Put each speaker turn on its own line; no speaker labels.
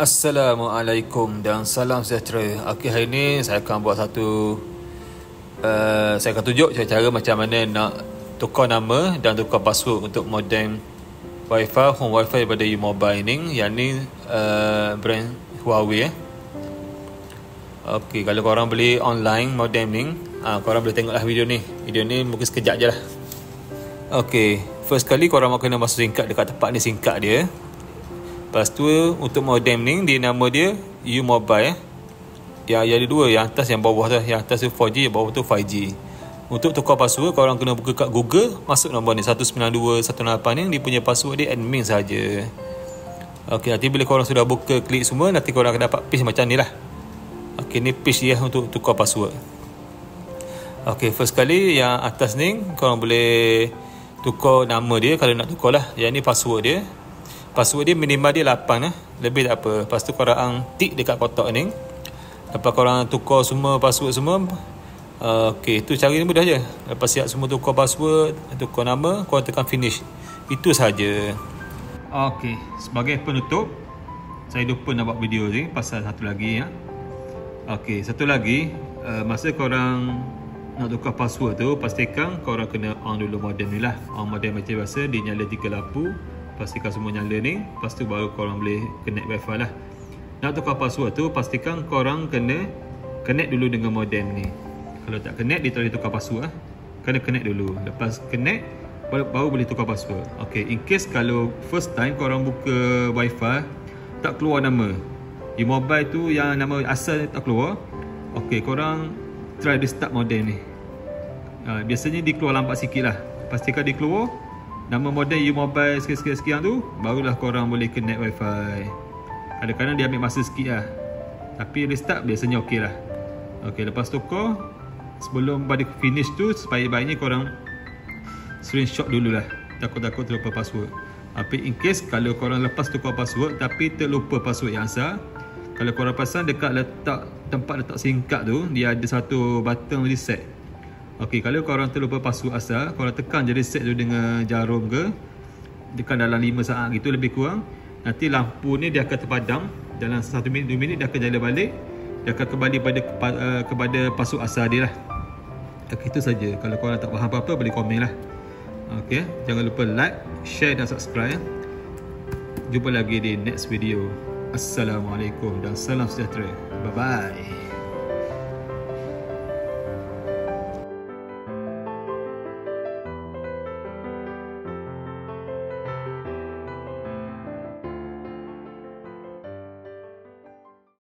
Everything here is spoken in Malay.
Assalamualaikum dan salam sejahtera. Okey, hari ni saya akan buat saya akan tunjuk cara macam mana nak tukar nama dan tukar password untuk modem Wi-Fi, home Wi-Fi daripada U-Mobile ni. Yang ni brand Huawei . Okey, kalau korang beli online modem ni, korang boleh tengoklah video ni. Video ni mungkin sekejap je lah. Okey, first kali korang kena masuk singkat dekat tempat ni, singkat dia. Lepas tu untuk modem ni, dia nama dia U-Mobile . Yang ada dua, yang atas yang bawah tu. Yang atas tu 4G, yang bawah tu 5G. Untuk tukar password, korang kena buka kat Google, masuk nombor ni 192.168 ni, dia punya password dia admin saja. Okey, nanti bila korang sudah buka, klik semua, nanti korang akan dapat page macam ni lah. Okey, ni page dia untuk tukar password. Okey, first kali yang atas ni, korang boleh tukar nama dia kalau nak tukar lah. Yang ni password dia. Password dia minimal dia 8 lebih tak apa. Lepas tu korang tick dekat kotak ni. Lepas korang tukar semua password semua. Okey, tu cara ni mudah je. Lepas siap semua tukar password, tukar nama, korang tekan finish. Itu saja. Okey, sebagai penutup, saya lupa nak buat video ni pasal satu lagi ya. Okey, satu lagi, masa korang nak tukar password tu, pastikan korang kena on dulu modem ni lah. On modem macam biasa, dia nyala 3 lampu. Pastikan semua nyala ni. Lepas tu baru korang boleh connect wifi lah. Nak tukar password tu, pastikan korang kena connect dulu dengan modem ni. Kalau tak connect, dia tak boleh tukar password lah. Kena connect dulu. Lepas connect, baru boleh tukar password. Ok, in case kalau first time korang buka wifi, tak keluar nama U-Mobile tu, yang nama asal tak keluar. Ok, korang try restart modem ni. Biasanya dia keluar lambat sikit lah. Pastikan dia keluar nama modem U-Mobile sekian-sekian tu, barulah korang boleh connect wifi. Kadang-kadang dia ambil masa sikit lah, tapi restart biasanya ok lah. Ok, lepas tukar, sebelum pada finish tu, sebaik-baiknya korang screenshot dulu lah. Takut-takut terlupa password. Tapi in case kalau korang lepas tukar password tapi terlupa password yang asal, kalau korang pasang dekat tempat letak singkat tu, dia ada satu button reset. Ok, kalau korang terlupa password asal, korang tekan je reset tu dengan jarum ke, tekan dalam 5 saat gitu lebih kurang. Nanti lampu ni dia akan terpadam. Dalam 1 minit 2 minit dia akan jala balik. Dia akan kembali kepada password asal dia lah. Ok, itu saja. Kalau korang tak faham apa-apa, boleh komen lah. Ok, jangan lupa like, share dan subscribe. Jumpa lagi di next video. Assalamualaikum dan salam sejahtera. Bye bye.